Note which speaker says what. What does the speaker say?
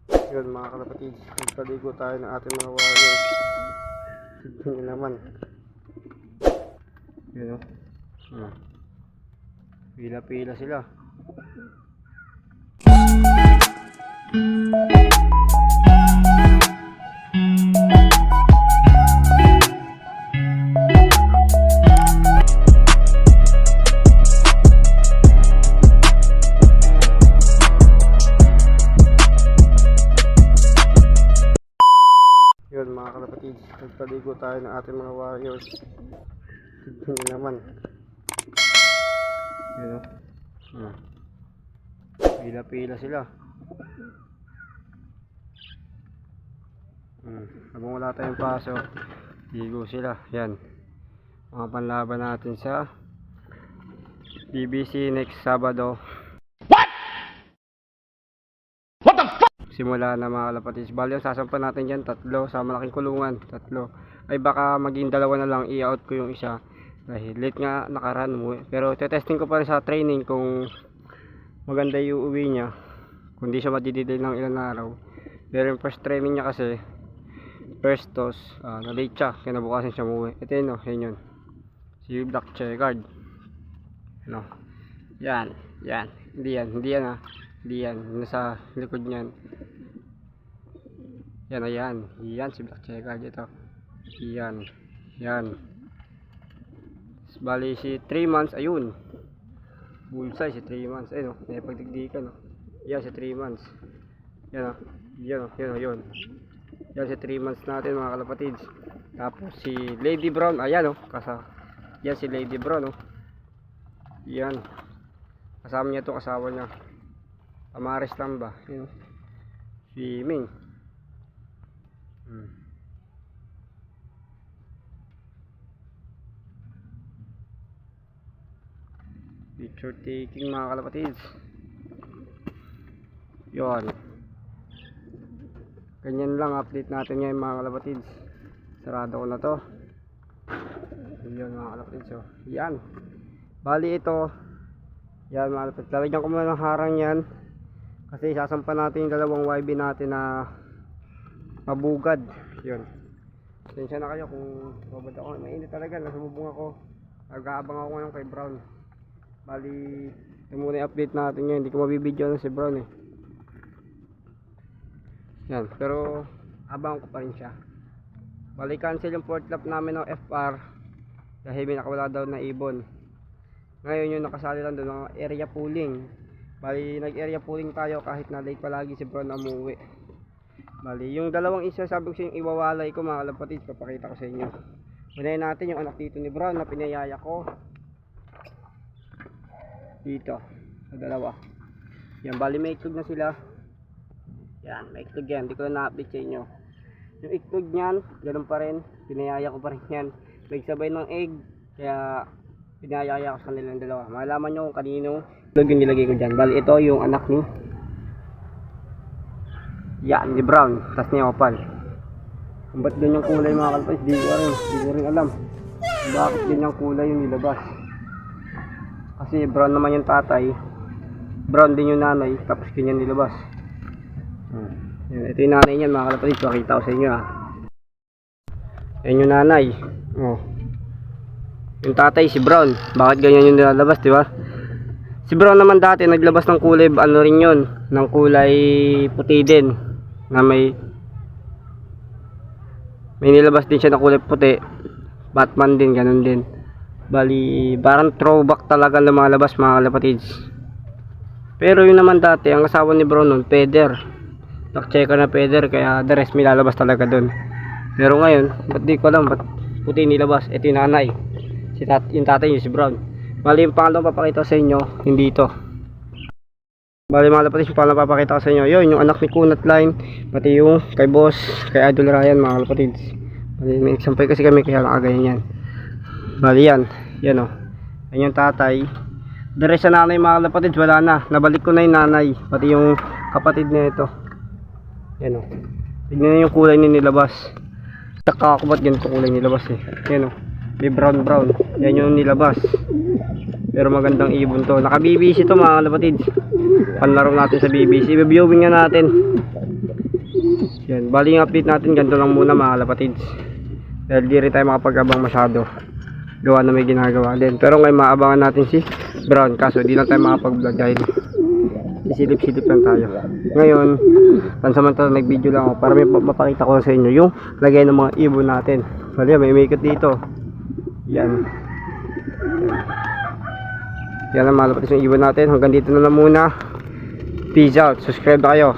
Speaker 1: Yun mga kalapatid, nagpaligo tayo ng ating mga warriors. Tignan nyo naman. Yun o. Pila-pila sila. Yun mga kalapatid, nagpaligo tayo ng ating mga warriors. Tignan nyo naman. Yun o. Pila-pila sila. Habang wala tayong pasok, ligo sila. Yan, mga panlaban natin sa BBC next Sabado. Simula na mga kalapatid. Bali ang sasampan natin dyan, 3 sa malaking kulungan, 3. Ay baka maging 2 na lang, i-out ko yung isa dahil late nga nakaraan. Pero testing ko pa rin sa training kung maganda yung uwi niya, kung di siya madidelay ng ilang araw. Pero yung first training niya kasi first toss, na late siya, kinabukasan siya umuwi. Ito yun o, yun si Black Checkered. Ano? Yan, hindi yan, nasa likod niyan. Yan si Black Checkered ito. Yan. Bali si 3 months, ayun. Bullseye si 3 months. Ayun o, may pagdigdikan o. Yan si 3 months. Yan si 3 months natin mga kalapatids. Tapos si Lady Brown, ayan o. Yan si Lady Brown o. Yan. Kasama niya to, kasawa niya. Amaris lang ba? Yan o. Si Ming. Picture taking mga kalapatids. Yun. Ganyan lang update natin ngayon mga kalapatids. Sarado ko na to. Yun mga kalapatids. So, yan. Bali ito. Yan mga kalapatids. Lalagyan ko muna ng harang yan. Kasi sasampan natin yung 2 YB natin na mabugad. Yun. Pasensya na kayo kung babad ako. Mainit talaga. Nasumubong ako. Nag-aabang ako ngayon kay Brown. Bali, ito muna yung update natin ngayon. Hindi ko mabibidyo na si Brown eh. Yan, pero abang ko pa rin siya. Bali, cancel yung 4th lap namin ng FR dahil may nakawala daw na ibon. Ngayon yung nakasali lang doon ng area pooling. Bali, nag-area pooling tayo kahit na late palagi si Brown na umuwi. Bali, yung 2 isa sabi ko sa yung iwawalay ko mga kalapatid, papakita ko sa inyo. Unahin natin yung anak dito ni Brown na pinayaya ko. Dito, sa 2. Yan, bali may itlog na sila. Yan, may itlog yan. Hindi ko na na-update sa inyo. Yung itlog niyan, ganun pa rin. Pinayaya ko pa rin yan. Nagsabay ng egg. Kaya, pinayaya ko sa kanilang 2. Malaman nyo kung kanino itlog yung nilagay ko dyan. Bali, ito yung anak ni ni Brown. Tas ni Opal. Kung ba't ganyan kulay mga kalpais, di ko rin alam. Bakit ganyan kulay yung nilabas. Kasi brown naman yung tatay, brown din yung nanay, tapos ganyan nilabas. Ito yung nanay niyan mga kalapatid, pakita ko sa inyo Yan yung nanay. Yung tatay si Brown, bakit ganyan yung nilalabas, di ba? Si Brown naman dati naglabas ng kulay, ano rin yun, ng kulay puti din, na may nilabas din siya na kulay puti. Batman din, ganun din. Bali, parang throwback talaga ng mga labas mga kalapatids. Pero yun naman dati, ang asawa ni Brown nun, Peder. Checker na Peder, kaya the rest may lalabas talaga dun. Pero ngayon, ba't di ko alam, ba't puti nilabas? Ito yung nanay. Yung tatay niya si Brown. Bali, yung pangalawang papakita ko sa inyo, hindi ito. Bali mga kalapatids, yung pangalawang papakita ko sa inyo, yun, yung anak ni Kunat Line, pati yung kay Boss, kay Idol Ryan mga kalapatids. Bali, may example kasi kami, kaya nakagayan yan. Bali yan o. Yan yung tatay. Dari sa nanay mga kalapatids, wala na. Nabalik ko na yung nanay, pati yung kapatid na ito. Yan o. Tignan nyo yung kulay nilabas. Nakakakubat ganito kulay nilabas eh. Yan o. May brown. Yan yung nilabas. Pero magandang ibon to. Naka BBC to mga kalapatids. Panlaro natin sa BBC. Viewing nga natin. Yan, bali yung update natin ganito lang muna mga kalapatids. Dahil di rin tayo makapag-abang masyado. Gawa na may ginagawa din. Pero ngayon maabangan natin si Brown. Kaso di lang tayo makapag-vlog dahil isilip-silip lang tayo. Ngayon, pansamantala nag-video lang ako para may mapakita ko sa inyo yung lagay ng mga ibon natin. Bali, may ikot dito. Yan. Yan ang mga kalapatids yung ibon natin. Hanggang dito na lang muna. Peace out. Subscribe na kayo.